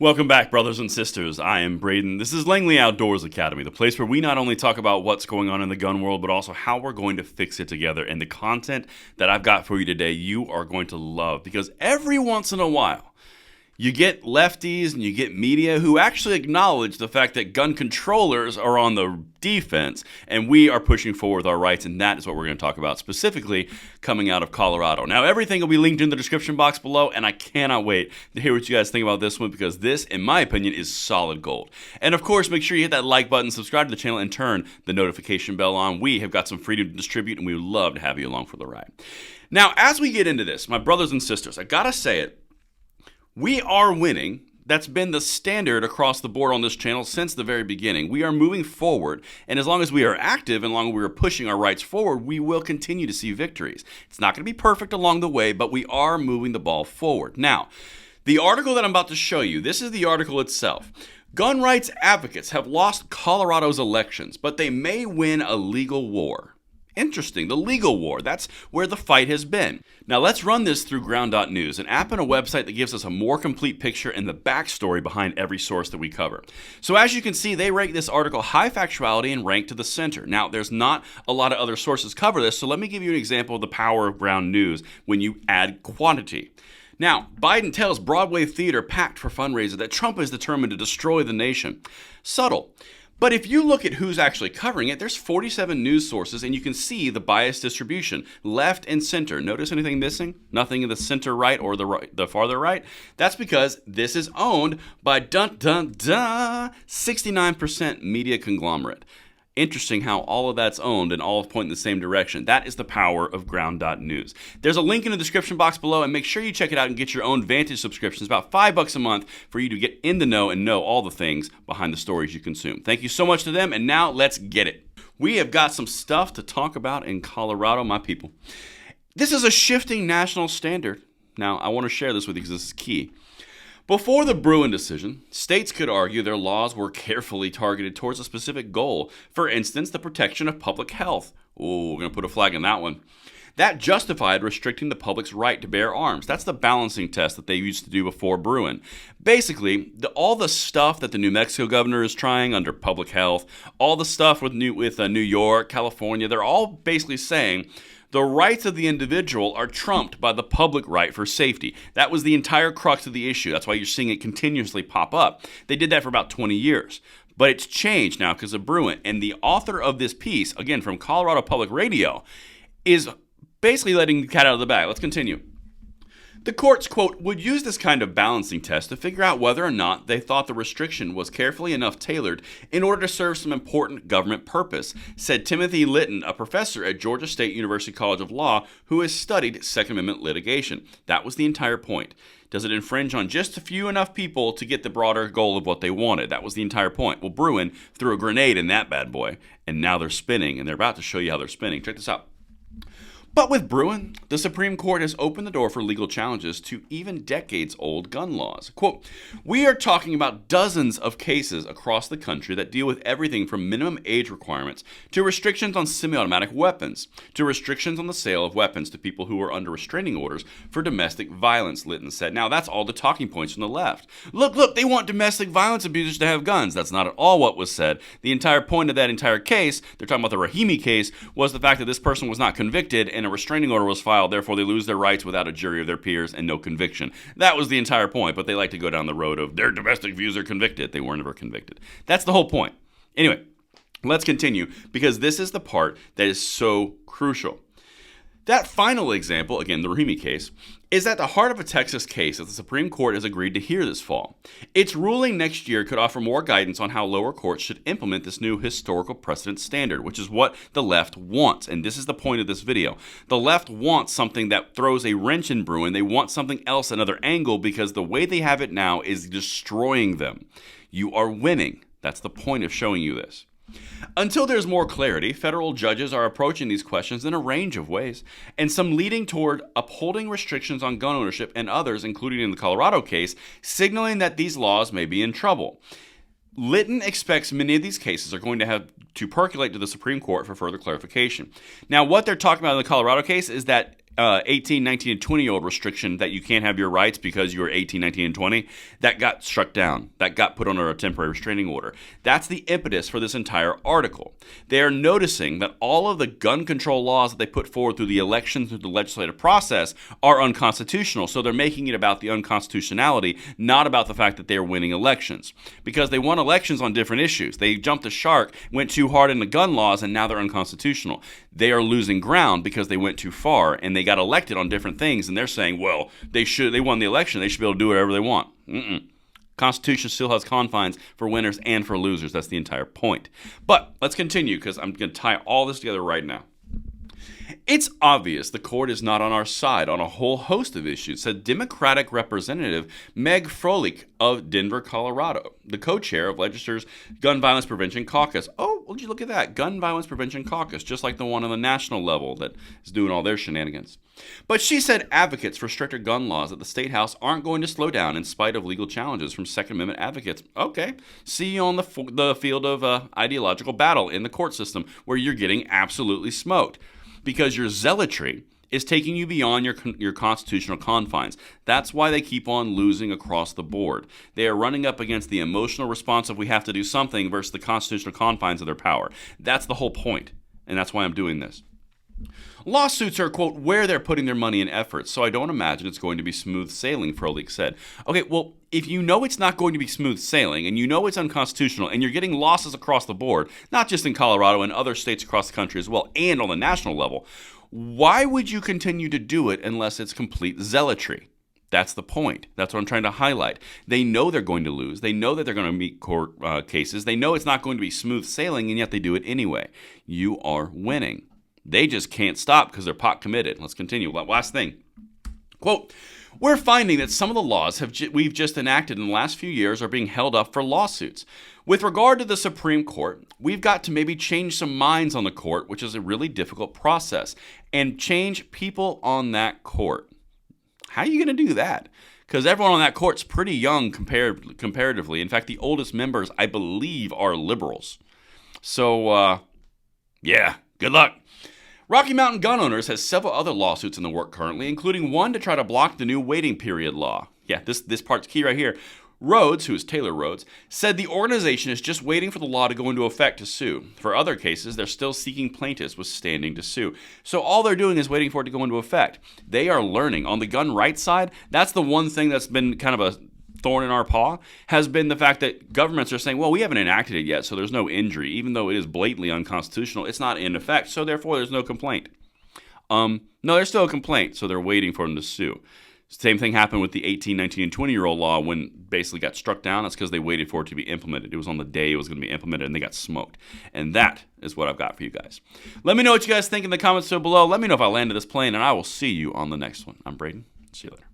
Welcome back, brothers and sisters. I am Braden. This is Langley Outdoors Academy, the place where we not only talk about what's going on in the gun world, but also how we're going to fix it together. And the content that I've got for you today, you are going to love, because every once in a while, you get lefties and you get media who actually acknowledge the fact that gun controllers are on the defense and we are pushing forward our rights, and that is what we're going to talk about specifically coming out of Colorado. Now, everything will be linked in the description box below, and I cannot wait to hear what you guys think about this one, because this, in my opinion, is solid gold. And of course, make sure you hit that like button, subscribe to the channel, and turn the notification bell on. We have got some freedom to distribute, and we would love to have you along for the ride. Now, as we get into this, my brothers and sisters, I gotta say it, we are winning. That's been the standard across the board on this channel since the very beginning. We are moving forward, and as long as we are active and as long as we are pushing our rights forward, we will continue to see victories. It's not going to be perfect along the way, but we are moving the ball forward. Now, the article that I'm about to show you, this is the article itself. Gun rights advocates have lost Colorado's elections, but they may win a legal war. Interesting, the legal war. That's where the fight has been. Now let's run this through Ground.News, an app and a website that gives us a more complete picture and the backstory behind every source that we cover. So as you can see, they rate this article high factuality and rank to the center. Now there's not a lot of other sources cover this, so let me give you an example of the power of Ground News when you add quantity. Now, Biden tells Broadway theater packed for fundraiser that Trump is determined to destroy the nation. Subtle. But if you look at who's actually covering it, there's 47 news sources, and you can see the biased distribution, left and center. Notice anything missing? Nothing in the center right or the farther right? That's because this is owned by 69% media conglomerate. Interesting how all of that's owned and all point in the same direction. That is the power of Ground.News. There's a link in the description box below, and make sure you check it out and get your own Vantage subscription. It's about $5 a month for you to get in the know and know all the things behind the stories you consume. Thank you so much to them, and now let's get it. We have got some stuff to talk about in Colorado, my people. This is a shifting national standard. Now, I want to share this with you because this is key. Before the Bruen decision, states could argue their laws were carefully targeted towards a specific goal. For instance, the protection of public health. Oh, we're going to put a flag on that one. That justified restricting the public's right to bear arms. That's the balancing test that they used to do before Bruen. Basically, all the stuff that the New Mexico governor is trying under public health, all the stuff with New York, California, they're all basically saying the rights of the individual are trumped by the public right for safety. That was the entire crux of the issue. That's why you're seeing it continuously pop up. They did that for about 20 years. But it's changed now because of Bruen. And the author of this piece, again from Colorado Public Radio, is basically letting the cat out of the bag. Let's continue. The courts, quote, would use this kind of balancing test to figure out whether or not they thought the restriction was carefully enough tailored in order to serve some important government purpose, said Timothy Litton, a professor at Georgia State University College of Law who has studied Second Amendment litigation. That was the entire point. Does it infringe on just a few enough people to get the broader goal of what they wanted? That was the entire point. Well, Bruen threw a grenade in that bad boy, and now they're spinning, and they're about to show you how they're spinning. Check this out. But with Bruen, the Supreme Court has opened the door for legal challenges to even decades-old gun laws. Quote, we are talking about dozens of cases across the country that deal with everything from minimum age requirements to restrictions on semi-automatic weapons, to restrictions on the sale of weapons to people who are under restraining orders for domestic violence, Litton said. Now, that's all the talking points from the left. Look, they want domestic violence abusers to have guns. That's not at all what was said. The entire point of that entire case, they're talking about the Rahimi case, was the fact that this person was not convicted and a restraining order was filed, therefore they lose their rights without a jury of their peers and no conviction. That was the entire point, but they like to go down the road of their domestic views are convicted. They were never convicted. That's the whole point. Anyway, let's continue because this is the part that is so crucial. That final example, again, the Rahimi case, is at the heart of a Texas case that the Supreme Court has agreed to hear this fall. Its ruling next year could offer more guidance on how lower courts should implement this new historical precedent standard, which is what the left wants. And this is the point of this video. The left wants something that throws a wrench in Bruen. They want something else, another angle, because the way they have it now is destroying them. You are winning. That's the point of showing you this. Until there's more clarity, federal judges are approaching these questions in a range of ways, and some leading toward upholding restrictions on gun ownership and others, including in the Colorado case, signaling that these laws may be in trouble. Litton expects many of these cases are going to have to percolate to the Supreme Court for further clarification. Now, what they're talking about in the Colorado case is that 18, 19, and 20-year-old restriction that you can't have your rights because you're 18, 19, and 20, that got struck down. That got put under a temporary restraining order. That's the impetus for this entire article. They are noticing that all of the gun control laws that they put forward through the election, through the legislative process, are unconstitutional. So they're making it about the unconstitutionality, not about the fact that they're winning elections. Because they won elections on different issues. They jumped the shark, went too hard in the gun laws, and now they're unconstitutional. They are losing ground because they went too far, and they got elected on different things, and they're saying, well, they won the election, they should be able to do whatever they want. Constitution still has confines for winners and for losers. That's the entire point. But let's continue, because I'm going to tie all this together right now. It's obvious the court is not on our side on a whole host of issues, said Democratic Representative Meg Froelich of Denver, Colorado, the co-chair of Legislature's Gun Violence Prevention Caucus. Oh, would you look at that? Gun Violence Prevention Caucus, just like the one on the national level that is doing all their shenanigans. But she said advocates for stricter gun laws at the State House aren't going to slow down in spite of legal challenges from Second Amendment advocates. Okay, see you on the field of ideological battle in the court system where you're getting absolutely smoked. Because your zealotry is taking you beyond your constitutional confines. That's why they keep on losing across the board. They are running up against the emotional response of we have to do something versus the constitutional confines of their power. That's the whole point, and that's why I'm doing this. Lawsuits are, quote, where they're putting their money and efforts, so I don't imagine it's going to be smooth sailing, Froelich said. Okay, well, if you know it's not going to be smooth sailing, and you know it's unconstitutional, and you're getting losses across the board, not just in Colorado and other states across the country as well, and on the national level, why would you continue to do it unless it's complete zealotry? That's the point. That's what I'm trying to highlight. They know they're going to lose. They know that they're going to meet court cases. They know it's not going to be smooth sailing, and yet they do it anyway. You are winning. They just can't stop because they're pot committed. Let's continue. Last thing. Quote, we're finding that some of the laws we've just enacted in the last few years are being held up for lawsuits. With regard to the Supreme Court, we've got to maybe change some minds on the court, which is a really difficult process, and change people on that court. How are you going to do that? Because everyone on that court's pretty young comparatively. In fact, the oldest members, I believe, are liberals. So, yeah, good luck. Rocky Mountain Gun Owners has several other lawsuits in the work currently, including one to try to block the new waiting period law. Yeah, this part's key right here. Rhodes, who is Taylor Rhodes, said the organization is just waiting for the law to go into effect to sue. For other cases, they're still seeking plaintiffs with standing to sue. So all they're doing is waiting for it to go into effect. They are learning. On the gun rights side, that's the one thing that's been kind of a thorn in our paw, has been the fact that governments are saying, well, we haven't enacted it yet, so there's no injury. Even though it is blatantly unconstitutional, it's not in effect, so therefore there's no complaint. No, there's still a complaint, so they're waiting for them to sue. Same thing happened with the 18, 19, and 20-year-old law when basically got struck down. That's because they waited for it to be implemented. It was on the day it was going to be implemented, and they got smoked. And that is what I've got for you guys. Let me know what you guys think in the comments below. Let me know if I landed this plane, and I will see you on the next one. I'm Braden. See you later.